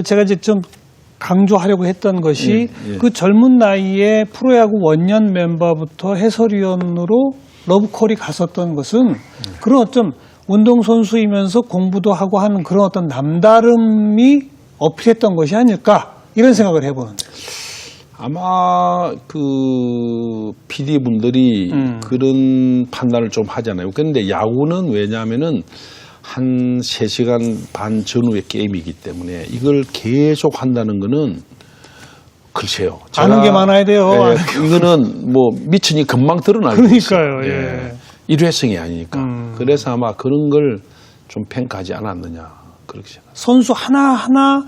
제가 이제 좀 강조하려고 했던 것이 그 젊은 나이에 프로야구 원년 멤버부터 해설위원으로 러브콜이 갔었던 것은 그런 어떤 운동선수이면서 공부도 하고 하는 그런 어떤 남다름이 어필했던 것이 아닐까 이런 생각을 해보는데. 아마 그 PD분들이 그런 판단을 좀 하잖아요. 그런데 야구는 왜냐하면은 한 3시간 반 전후의 게임이기 때문에 이걸 계속 한다는 거는 글쎄요. 아는 게 많아야 돼요. 이거는 뭐 미천이 금방 드러나고 그러니까요. 예. 일회성이 아니니까. 그래서 아마 그런 걸 좀 평가하지 않았느냐 그렇게 생각합니다. 선수 하나하나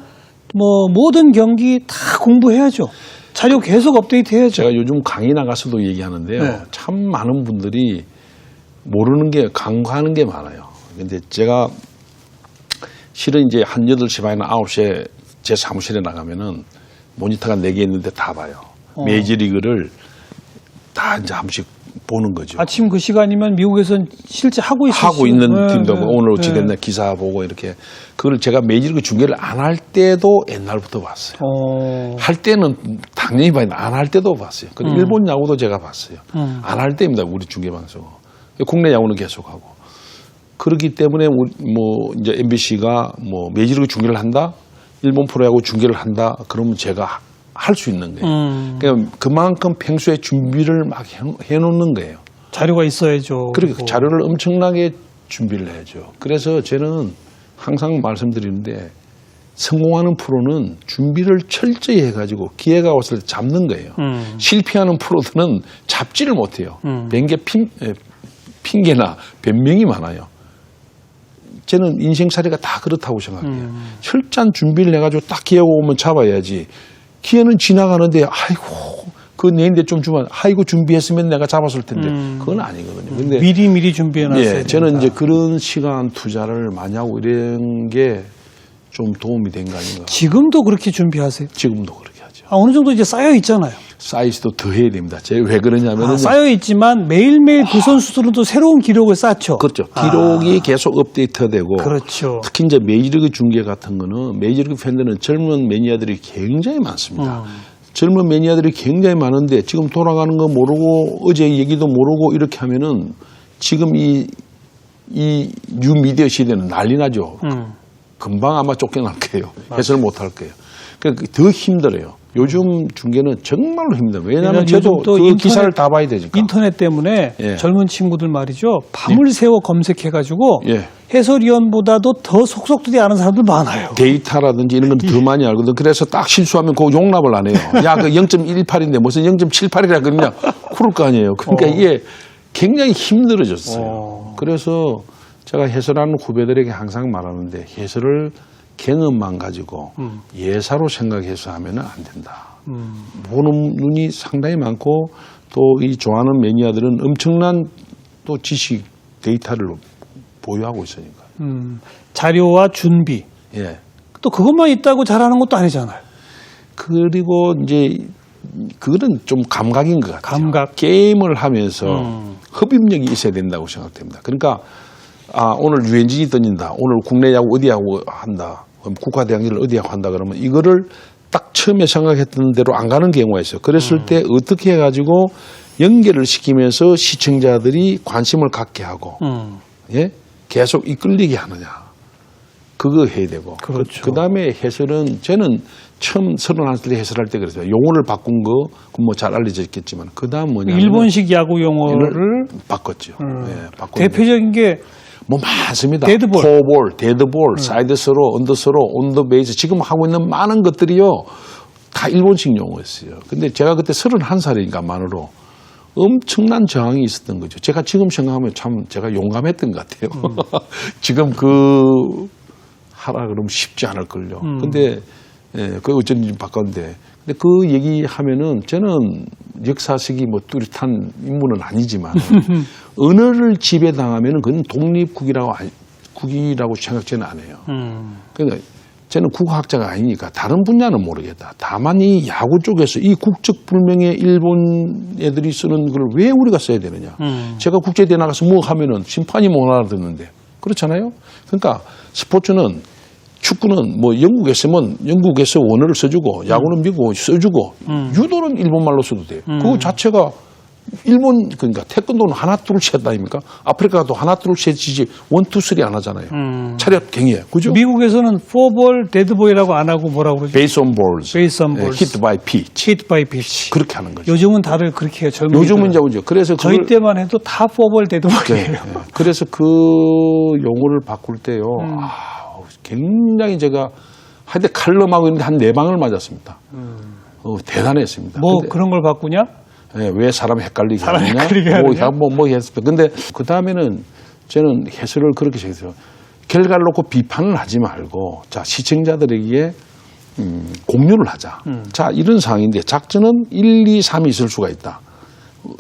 뭐 모든 경기 다 공부해야죠. 자료 계속 업데이트해야죠. 제가 요즘 강의 나가서도 얘기하는데요. 네. 참 많은 분들이 모르는 게 간과하는 게 많아요. 근데 제가 실은 이제 한 8시 반이나 9시에 제 사무실에 나가면은 모니터가 4개 있는데 다 봐요. 메이저리그를 다 이제 한 번씩 보는 거죠. 아침 그 시간이면 미국에서는 실제 하고 있는 팀도 오늘 어찌 됐나 기사 보고 이렇게 그걸 제가 메이저리그 중계를 안 할 때도 옛날부터 봤어요. 할 때는 당연히 봐요. 안 할 때도 봤어요. 그리고 일본 야구도 제가 봤어요. 안 할 때입니다. 우리 중계방송. 국내 야구는 계속하고. 그렇기 때문에 뭐 이제 MBC가 뭐 메이저리그 중계를 한다, 일본 프로야구 중계를 한다, 그러면 제가 할 수 있는 거예요. 그러니까 그만큼 평소에 준비를 막 해놓는 거예요. 자료가 있어야죠. 그리고 자료를 엄청나게 준비를 해야죠. 그래서 저는 항상 말씀드리는데 성공하는 프로는 준비를 철저히 해가지고 기회가 왔을 때 잡는 거예요. 실패하는 프로들은 잡지를 못해요. 핑계나 변명이 많아요. 저는 인생살이가 다 그렇다고 생각해요. 철저한 준비를 해가지고 딱 기회가 오면 잡아야지. 기회는 지나가는데 아이고 그 내인데 좀 주면 아이고 준비했으면 내가 잡았을 텐데 그건 아니거든요. 근데 미리 준비해놨어요. 저는 이제 그런 시간 투자를 많이 하고 이런 게 좀 도움이 된 거 아닌가. 지금도 그렇게 준비하세요? 지금도 그렇게 하죠. 어느 정도 이제 쌓여 있잖아요. 사이즈도 더 해야 됩니다. 제가 왜 그러냐면 쌓여 있지만 매일매일 그 선수들은 또 새로운 기록을 쌓죠. 그렇죠. 기록이 계속 업데이트되고. 그렇죠. 특히 이제 메이저리그 중계 같은 거는 메이저리그 팬들은 젊은 매니아들이 굉장히 많습니다. 젊은 매니아들이 굉장히 많은데 지금 돌아가는 거 모르고 어제 얘기도 모르고 이렇게 하면은 지금 이 뉴미디어 시대는 난리 나죠. 금방 아마 쫓겨날 거예요. 해설 못 할 거예요. 그러니까 더 힘들어요. 요즘 중계는 정말로 힘들어요. 왜냐하면 저도 그 기사를 다 봐야 되니까. 인터넷 때문에 젊은 친구들 말이죠. 밤을 새워 검색해가지고 해설위원보다도 더 속속들이 아는 사람들 많아요. 데이터라든지 이런 건 더 많이 알거든. 그래서 딱 실수하면 그 용납을 안 해요. 야, 그 0.18인데 무슨 0.78이라 그러냐. 그럴 거 아니에요. 그러니까 이게 굉장히 힘들어졌어요. 그래서 제가 해설하는 후배들에게 항상 말하는데 해설을 경험만 가지고 예사로 생각해서 하면 안 된다. 보는 눈이 상당히 많고 또 이 좋아하는 매니아들은 엄청난 또 지식 데이터를 보유하고 있으니까. 자료와 준비. 또 그것만 있다고 잘하는 것도 아니잖아요. 그리고 이제 그거는 좀 감각인 것 같아요. 감각. 게임을 하면서 흡입력이 있어야 된다고 생각됩니다. 그러니까 오늘 유현진이 던진다. 오늘 국내 야구 어디 야구 한다. 국가대항전을 어디 야구 한다 그러면 이거를 딱 처음에 생각했던 대로 안 가는 경우가 있어요. 그랬을 때 어떻게 해가지고 연결을 시키면서 시청자들이 관심을 갖게 하고 계속 이끌리게 하느냐. 그거 해야 되고. 그렇죠. 그다음에 해설은 저는 처음 31살 해설할 때 그랬어요. 용어를 바꾼 거 뭐 잘 알려져 있겠지만 그다음 뭐냐면 일본식 야구 용어를 바꿨죠. 대표적인 게 뭐 많습니다. 데드볼, 포볼, 데드볼, 사이드스로, 언더스로, 온더베이스 지금 하고 있는 많은 것들이요. 다 일본식 용어였어요. 근데 제가 그때 31살이니까 만으로 엄청난 저항이 있었던 거죠. 제가 지금 생각하면 참 제가 용감했던 것 같아요. 지금 하라 그러면 쉽지 않을걸요. 근데 그 어쩐지 바꿨는데 근데 그 얘기하면은 저는 역사식이 뭐 뚜렷한 인물은 아니지만 언어를 지배당하면은 그건 독립국이라고 생각 저는 안 해요. 그러니까 저는 국어학자가 아니니까 다른 분야는 모르겠다. 다만 이 야구 쪽에서 이 국적 불명의 일본 애들이 쓰는 걸 왜 우리가 써야 되느냐. 제가 국제대회 나가서 뭐 하면은 심판이 못 알아듣는데 그렇잖아요. 그러니까 스포츠는 축구는 뭐 영국에서면 영국에서 원어를 써주고 야구는 미국 써주고 유도는 일본말로 써도 돼요. 그거 자체가 일본 그러니까 태권도는 하나 둘셋 아닙니까? 아프리카도 하나 둘셋이지 원, 투, 쓰리 안 하잖아요. 차렷 경이에요. 그죠? 미국에서는 포볼, 데드보이라고 안 하고 뭐라고 그러죠? 베이스 온 볼스. 베이스 온 볼스. 히트 바이 피치. 히트 바이 피치. 그렇게 하는 거죠. 요즘은 다들 그렇게 해요. 젊은이들. 요즘은 이제 오죠. 그래서 저희 그걸 때만 해도 다 포볼, 데드보이예요. 네. 그래서 그 용어를 바꿀 때요. 굉장히 제가 하여튼 칼럼하고 있는데 한 4방을 맞았습니다. 대단했습니다. 뭐 근데 그런 걸 바꾸냐? 네, 왜 사람 헷갈리게 사람 하느냐? 헷갈리게 하느냐? 뭐 했습니다. 근데 그 다음에는 저는 해설을 그렇게 생각했어요. 결과를 놓고 비판을 하지 말고 자 시청자들에게 공유를 하자. 자 이런 상황인데 작전은 1, 2, 3이 있을 수가 있다.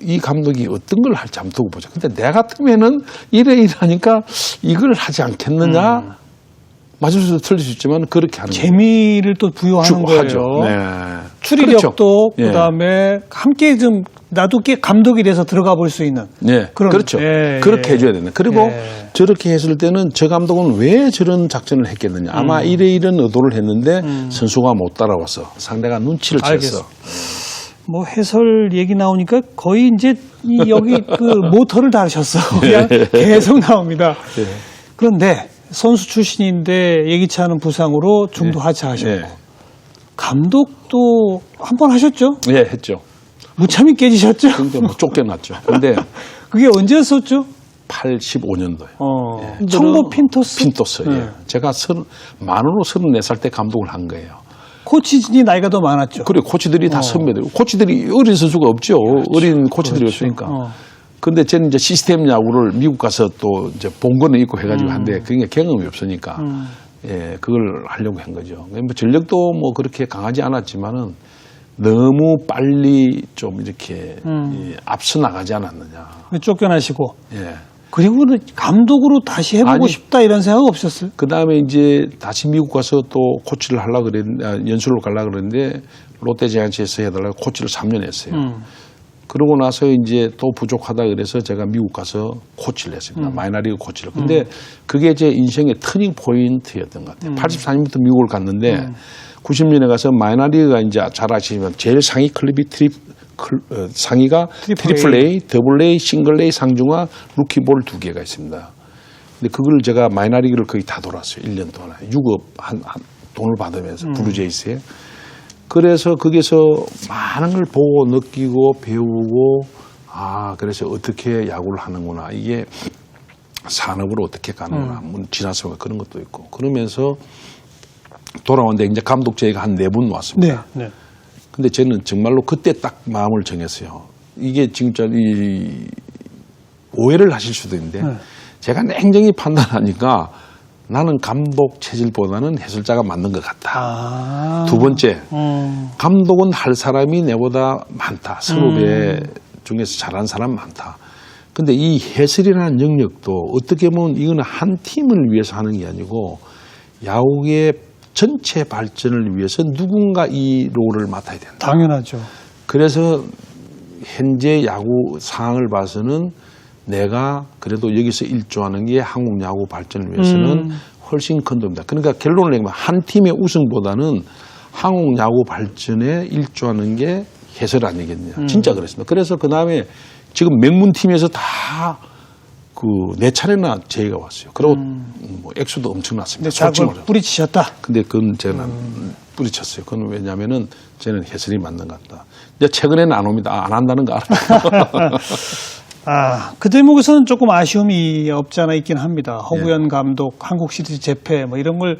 이 감독이 어떤 걸 할지 한번 두고 보자. 근데 내 같으면은 이러니까 이걸 하지 않겠느냐? 맞을 수도 틀릴 수 있지만 그렇게 하는 재미를 또 부여하는 거예요. 하죠. 네. 추리력도 그렇죠. 그다음에 함께 좀 나도 감독이 돼서 들어가 볼 수 있는. 네, 그런, 그렇죠. 예, 그렇게 예. 해줘야 되는. 그리고 예. 저렇게 했을 때는 저 감독은 왜 저런 작전을 했겠느냐. 아마 이런 의도를 했는데 선수가 못 따라와서 상대가 눈치를 알겠어. 챘어. 뭐 해설 얘기 나오니까 거의 이제 여기 그 모터를 달으셨어. 그냥 계속 나옵니다. 예. 그런데 선수 출신인데 예기치 않은 부상으로 중도 하차하셨고 예. 감독도 한 번 하셨죠? 예, 했죠. 무참히 깨지셨죠? 근데 뭐 쫓겨났죠. 근데 그게 언제였었죠? 85년도에. 청보 핀토스? 핀토스. 네. 예. 제가 만으로 34살 때 감독을 한 거예요. 코치진이 나이가 더 많았죠. 그리고 코치들이 다 선배들. 코치들이 어린 선수가 없죠. 어린 코치들이 없으니까. 근데 저는 이제 시스템 야구를 미국 가서 또 이제 본 거는 있고 해가지고 한데 그게 경험이 없으니까 예, 그걸 하려고 한 거죠. 뭐 전력도 뭐 그렇게 강하지 않았지만은 너무 빨리 좀 이렇게 예, 앞서 나가지 않았느냐. 쫓겨나시고. 예. 그리고는 감독으로 다시 해보고 아니, 싶다 이런 생각 없었어요? 그 다음에 이제 다시 미국 가서 또 코치를 하려고 그랬는데, 연수를 가려고 그랬는데 롯데자이언츠에서 해달라고 코치를 3년 했어요. 그러고 나서 이제 또 부족하다 그래서 제가 미국 가서 코치를 했습니다. 마이너리그 코치를. 근데 그게 제 인생의 터닝 포인트였던 것 같아요. 84년부터 미국을 갔는데 90년에 가서 마이너리그가 이제 잘 아시지만 제일 상위 클럽이 상위가 트리플 A, 더블 A, 싱글 A, 상중하, 루키볼 2개가 있습니다. 근데 그걸 제가 마이너리그를 거의 다 돌았어요. 1년 동안. 6억 돈을 받으면서 블루제이스에. 그래서 거기서 많은 걸 보고 느끼고 배우고 그래서 어떻게 야구를 하는구나. 이게 산업으로 어떻게 가는구나. 지나서 그런 것도 있고. 그러면서 돌아왔는데 이제 감독 제의가 한 4분 왔습니다. 네. 네. 근데 저는 정말로 그때 딱 마음을 정했어요. 이게 진짜 오해를 하실 수도 있는데 제가 냉정히 판단하니까 나는 감독 체질보다는 해설자가 맞는 것 같다. 두 번째, 감독은 할 사람이 내보다 많다. 선후배 중에서 잘하는 사람 많다. 근데 이 해설이라는 영역도 어떻게 보면 이거는 한 팀을 위해서 하는 게 아니고 야구의 전체 발전을 위해서 누군가 이 롤을 맡아야 된다. 당연하죠. 그래서 현재 야구 상황을 봐서는 내가 그래도 여기서 일조하는 게 한국 야구 발전을 위해서는 훨씬 큰 도움이다. 그러니까 결론을 내면 한 팀의 우승보다는 한국 야구 발전에 일조하는 게 해설 아니겠냐. 진짜 그랬습니다. 그래서 그 다음에 지금 명문팀에서 다 내 차례나 제의가 왔어요. 그리고 뭐 액수도 엄청났습니다. 자꾸 뿌리치셨다. 근데 그건 제가 뿌리쳤어요. 그건 왜냐면은 저는 해설이 맞는 것 같다. 이제 최근에는 안 옵니다. 안 한다는 거 알아요. 그 대목에서는 조금 아쉬움이 없지 않아 있긴 합니다. 허구현 감독, 한국 시리즈 재패 뭐 이런 걸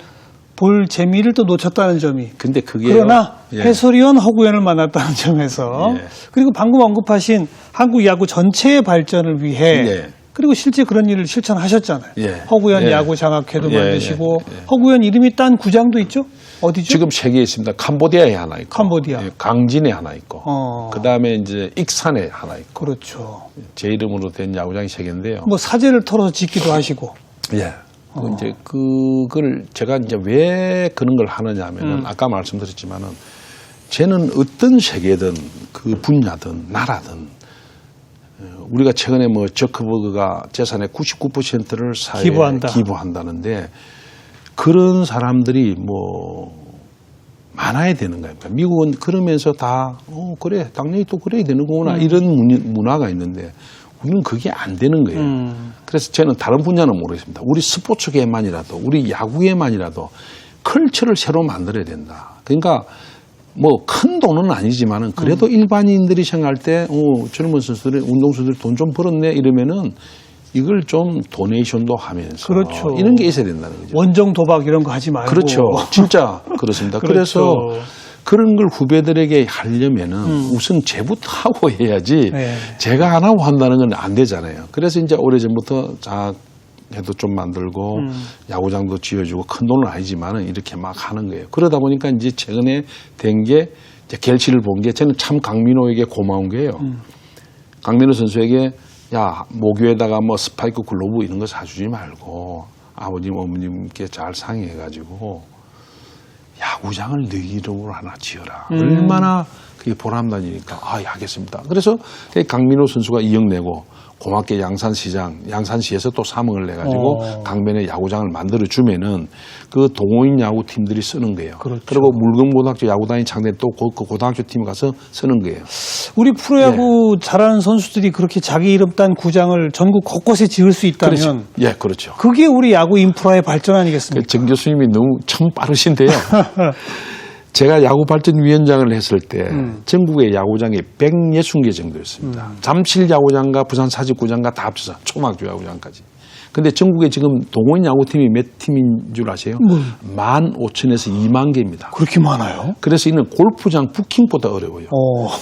볼 재미를 또 놓쳤다는 점이. 근데 그게 그러나 해설위원 허구현을 만났다는 점에서 그리고 방금 언급하신 한국 야구 전체의 발전을 위해 그리고 실제 그런 일을 실천하셨잖아요. 허구현 야구 장학회도 만드시고 허구현 이름이 딴 구장도 있죠? 어디죠? 지금 세계에 있습니다. 캄보디아에 하나 있고, 캄보디아, 강진에 하나 있고, 그 다음에 이제 익산에 하나 있고. 그렇죠. 제 이름으로 된 야구장이 3개인데요. 뭐 사제를 털어서 짓기도 하시고. 예. 이제 그걸 제가 이제 왜 그런 걸 하느냐 하면은 아까 말씀드렸지만은 쟤는 어떤 세계든 그 분야든 나라든 우리가 최근에 뭐 저커버그가 재산의 99%를 사회에 기부한다는데 그런 사람들이 많아야 되는 거예요. 미국은 그러면서 다 그래 당연히 또 그래야 되는 거구나 이런 문화가 있는데 우리는 그게 안 되는 거예요. 그래서 저는 다른 분야는 모르겠습니다. 우리 스포츠계만이라도 우리 야구계만이라도 컬처를 새로 만들어야 된다. 그러니까 큰 돈은 아니지만은 그래도 일반인들이 생각할 때 젊은 선수들이 운동선수들이 돈 좀 벌었네 이러면은 이걸 좀 도네이션도 하면서 그렇죠. 이런 게 있어야 된다는 거죠. 원정 도박 이런 거 하지 말고. 그렇죠. 진짜 그렇습니다. 그렇죠. 그래서 그런 걸 후배들에게 하려면은 우선 제부터 하고 해야지 네. 제가 안 하고 한다는 건 안 되잖아요. 그래서 이제 오래전부터 해도 좀 만들고 야구장도 지어주고 큰 돈은 아니지만은 이렇게 막 하는 거예요. 그러다 보니까 이제 최근에 된 게 결실을 본 게 저는 참 강민호에게 고마운 게요. 강민호 선수에게 야, 모교에다가 스파이크 글로브 이런 거 사주지 말고 아버님, 어머님께 잘 상의해가지고 야구장을 네 이름으로 하나 지어라. 얼마나 그게 보람다니까. 예, 하겠습니다. 그래서 강민호 선수가 2억 내고 고맙게 양산시에서 또 3억을 내가지고 강변에 야구장을 만들어주면은 그 동호인 야구팀들이 쓰는 거예요. 그렇죠. 그리고 물건고등학교 야구단이 창대 또 그 고등학교 팀에 가서 쓰는 거예요. 우리 프로야구 잘하는 선수들이 그렇게 자기 이름 딴 구장을 전국 곳곳에 지을 수 있다면 그렇죠. 예, 그렇죠. 그게 우리 야구 인프라의 발전 아니겠습니까? 정 교수님이 너무 참 빠르신데요. 제가 야구발전위원장을 했을 때 전국의 야구장이 160개 정도였습니다. 잠실 야구장과 부산 사직구장과 다 합쳐서 초등학교 야구장까지. 근데 전국에 지금 동호인 야구팀이 몇 팀인 줄 아세요? 15,000에서 2만 개입니다. 그렇게 많아요? 그래서 이는 골프장 부킹보다 어려워요.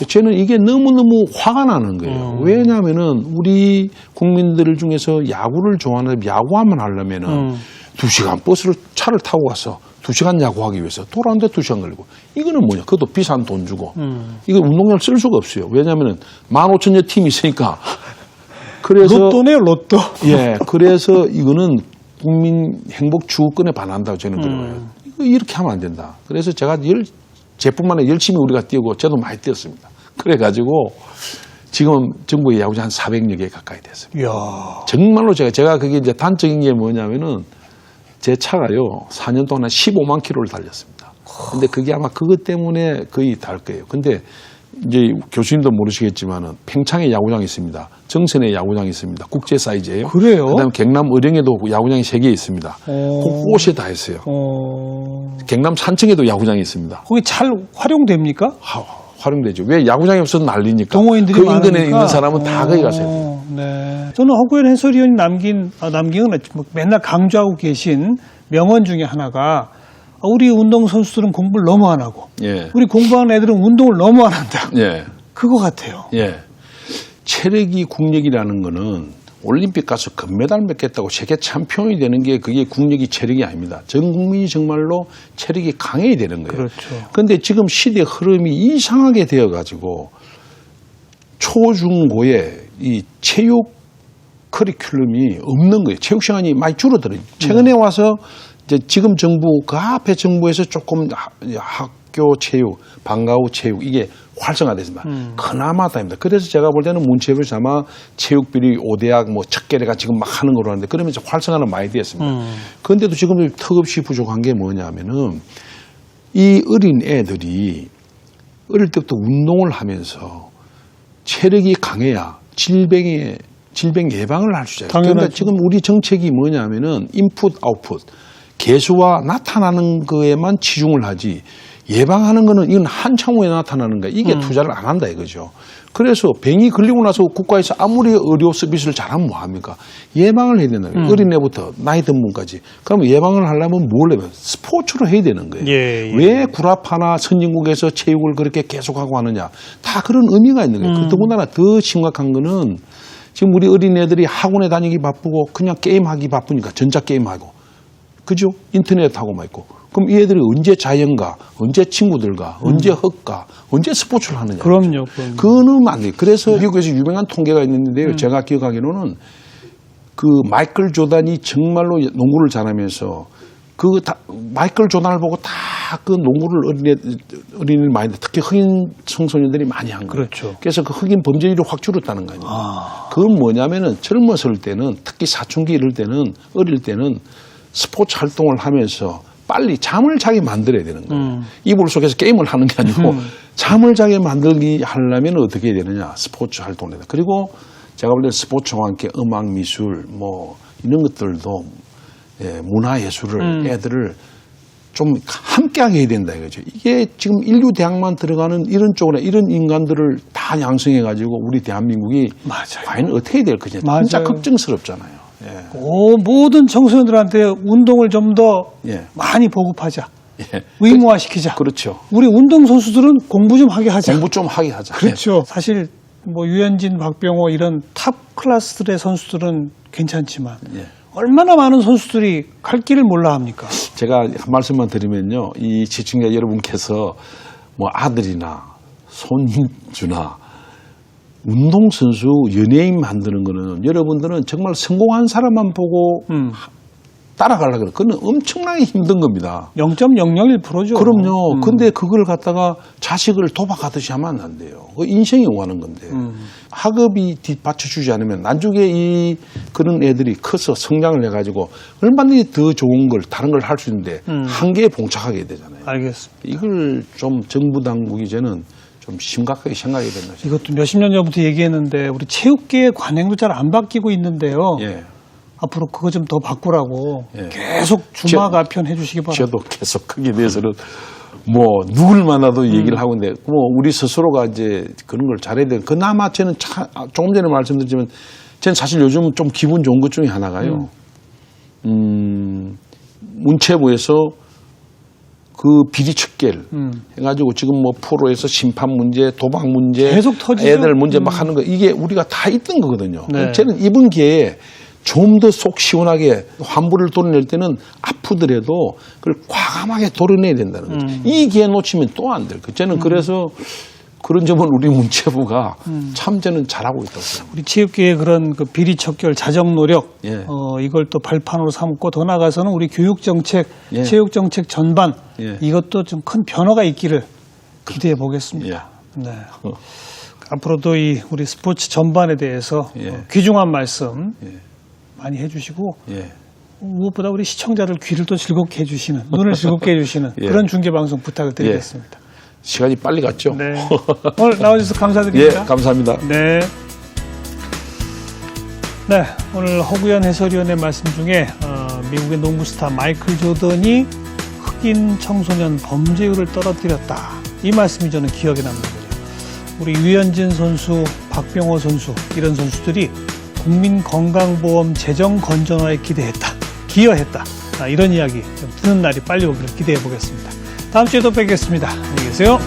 저는 이게 너무너무 화가 나는 거예요. 왜냐하면은 우리 국민들 중에서 야구를 좋아하는 야구하면 하려면은 2시간 버스를 차를 타고 가서 2시간 야구하기 위해서 돌아오는데 2시간 걸리고 이거는 뭐냐? 그것도 비싼 돈 주고 이거 운동장을 쓸 수가 없어요. 왜냐하면은 15,000여 팀이 있으니까. 그래서 로또네요, 로또. 예, 그래서 이거는 국민 행복 추구권에 반한다고 저는 그래요. 이렇게 하면 안 된다. 그래서 제가 제뿐만 아니라 열심히 우리가 뛰고 저도 많이 뛰었습니다. 그래가지고 지금 전국의 야구장 한 400여 개 가까이 됐습니다. 이야. 정말로 제가 그게 이제 단적인 게 뭐냐면은 제 차가요 4년 동안 한 15만 킬로를 달렸습니다. 근데 그게 아마 그것 때문에 거의 달 거예요. 근데 이제 교수님도 모르시겠지만은 평창에 야구장이 있습니다. 정선에 야구장이 있습니다. 국제 사이즈예요. 그래요? 그다음에 경남 의령에도 야구장이 3개 있습니다. 곳곳에 다 있어요. 경남 산청에도 야구장이 있습니다. 거기 잘 활용됩니까? 활용되죠. 왜 야구장이 없어서 난리니까. 동호인들이 그 인근에 많으니까? 있는 사람은 다 거기 가세요. 네. 저는 허구현 해설위원이 남긴 건 맨날 강조하고 계신 명언 중에 하나가 우리 운동선수들은 공부를 너무 안 하고 예. 우리 공부하는 애들은 운동을 너무 안 한다. 예. 그거 같아요. 예. 체력이 국력이라는 거는 올림픽 가서 금메달 맺겠다고 세계 챔피언이 되는 게 그게 국력이 체력이 아닙니다. 전 국민이 정말로 체력이 강해야 되는 거예요. 그렇죠. 그런데 지금 시대 흐름이 이상하게 되어가지고 초중고에 이 체육 커리큘럼이 없는 거예요. 체육 시간이 많이 줄어들어요. 최근에 와서 이제 지금 정부, 그 앞에 정부에서 조금 학교 체육, 방과 후 체육 이게 활성화됐습니다. 그나마 다입니다. 그래서 제가 볼 때는 문체부에서 아마 체육비리 5대학 첫 개례가 지금 막 하는 거로 하는데 그러면서 활성화는 많이 되었습니다. 그런데도 지금 턱없이 부족한 게 뭐냐면은 이 어린 애들이 어릴 때부터 운동을 하면서 체력이 강해야 질병 예방을 할 수 있어요. 그러니까 지금 우리 정책이 뭐냐면은 인풋, 아웃풋. 개수와 나타나는 거에만 치중을 하지 예방하는 거는 이건 한참 후에 나타나는 거야. 이게 투자를 안 한다 이거죠. 그래서 병이 걸리고 나서 국가에서 아무리 의료 서비스를 잘하면 뭐합니까? 예방을 해야 된다. 어린애부터 나이 든 분까지. 그러면 예방을 하려면 뭘 해야 스포츠로 해야 되는 거예요. 예. 왜 구라파나 선진국에서 체육을 그렇게 계속하고 하느냐. 다 그런 의미가 있는 거예요. 더군다나 더 심각한 거는 지금 우리 어린애들이 학원에 다니기 바쁘고 그냥 게임하기 바쁘니까 전자게임하고 그죠? 인터넷하고만 있고. 그럼 이 애들이 언제 자연가, 언제 친구들과, 언제 헛가, 언제 스포츠를 하느냐. 그럼요. 그거는 안 돼요. 그래서 미국에서 유명한 통계가 있는데요. 제가 기억하기로는 그 마이클 조단이 정말로 농구를 잘하면서 마이클 조단을 보고 다 그 농구를 어린이들 많이, 특히 흑인 청소년들이 많이 한 거예요. 그렇죠. 그래서 그 흑인 범죄율이 확 줄었다는 거 아니에요. 그건 뭐냐면은 젊었을 때는 특히 사춘기 이럴 때는 어릴 때는 스포츠 활동을 하면서 빨리 잠을 자게 만들어야 되는 거예요. 이불 속에서 게임을 하는 게 아니고 잠을 자게 만들기 하려면 어떻게 해야 되느냐. 스포츠 활동을 해야 돼. 그리고 제가 볼 때 스포츠와 함께 음악, 미술 뭐 이런 것들도 예, 문화예술을 애들을 좀 함께하게 해야 된다 이거죠. 이게 지금 인류 대학만 들어가는 이런 쪽으로 이런 인간들을 다 양성해가지고 우리 대한민국이 맞아요. 과연 어떻게 될 거냐. 맞아요. 진짜 걱정스럽잖아요. 예. 모든 청소년들한테 운동을 좀 더 예. 많이 보급하자. 예. 의무화시키자. 그렇죠. 우리 운동선수들은 공부 좀 하게 하자. 공부 좀 하게 하자. 그렇죠. 사실 뭐 유현진, 박병호 이런 탑 클래스들의 선수들은 괜찮지만 예. 얼마나 많은 선수들이 갈 길을 몰라 합니까? 제가 한 말씀만 드리면요. 이 시청자 여러분께서 뭐 아들이나 손주나 운동선수, 연예인 만드는 거는 여러분들은 정말 성공한 사람만 보고 따라가려고 그래요. 그건 엄청나게 힘든 겁니다. 0.001%죠. 그럼요. 근데 그걸 갖다가 자식을 도박하듯이 하면 안 돼요. 그 인생이 오가는 건데. 학업이 뒷받쳐주지 않으면 나중에 그런 애들이 커서 성장을 해가지고 얼마든지 더 좋은 걸, 다른 걸 할 수 있는데 한계에 봉착하게 되잖아요. 알겠습니다. 이걸 좀 정부 당국이 저는 좀 심각하게 생각해야 된다. 이것도 몇십 년 전부터 얘기했는데 우리 체육계의 관행도 잘 안 바뀌고 있는데요. 예. 앞으로 그거 좀 더 바꾸라고 예. 계속 주마가편 해주시기 바랍니다. 저도 계속 거기에 대해서는 뭐 누굴 만나도 얘기를 하고 있는데 뭐 우리 스스로가 이제 그런 걸 잘해야 돼. 그나마 저는 조금 전에 말씀드렸지만 저는 사실 요즘 좀 기분 좋은 것 중에 하나가요. 문체부에서 그 비리 척결 해가지고 지금 뭐 프로에서 심판 문제, 도박 문제, 계속 터지죠? 애들 문제 막 하는 거 이게 우리가 다 있던 거거든요. 네. 저는 이번 기회에 좀 더 속 시원하게 환불을 도려낼 때는 아프더라도 그걸 과감하게 도려내야 된다는 거죠. 이 기회 놓치면 또 안 될 거예요. 저는 그래서 그런 점은 우리 문체부가 참 저는 잘하고 있다고 생각합니다. 우리 체육계의 그런 그 비리 척결, 자정 노력, 예. 이걸 또 발판으로 삼고 더 나아가서는 우리 교육 정책, 예. 체육 정책 전반 예. 이것도 좀 큰 변화가 있기를 기대해 보겠습니다. 네. 앞으로도 우리 스포츠 전반에 대해서 예. 귀중한 말씀 예. 많이 해주시고 예. 무엇보다 우리 시청자들 귀를 또 즐겁게 해주시는, 눈을 즐겁게 해주시는 예. 그런 중계 방송 부탁을 드리겠습니다. 시간이 빨리 갔죠? 네. 오늘 나와주셔서 감사드립니다. 예, 감사합니다. 네. 네, 오늘 허구현 해설위원의 말씀 중에 미국의 농구 스타 마이클 조던이 흑인 청소년 범죄율을 떨어뜨렸다. 이 말씀이 저는 기억에 남는군요. 우리 유현진 선수, 박병호 선수 이런 선수들이 국민건강보험 재정 건전화에 기여했다. 이런 이야기 좀 듣는 날이 빨리 오기를 기대해 보겠습니다. 다음 주에도 뵙겠습니다. 안녕히 계세요.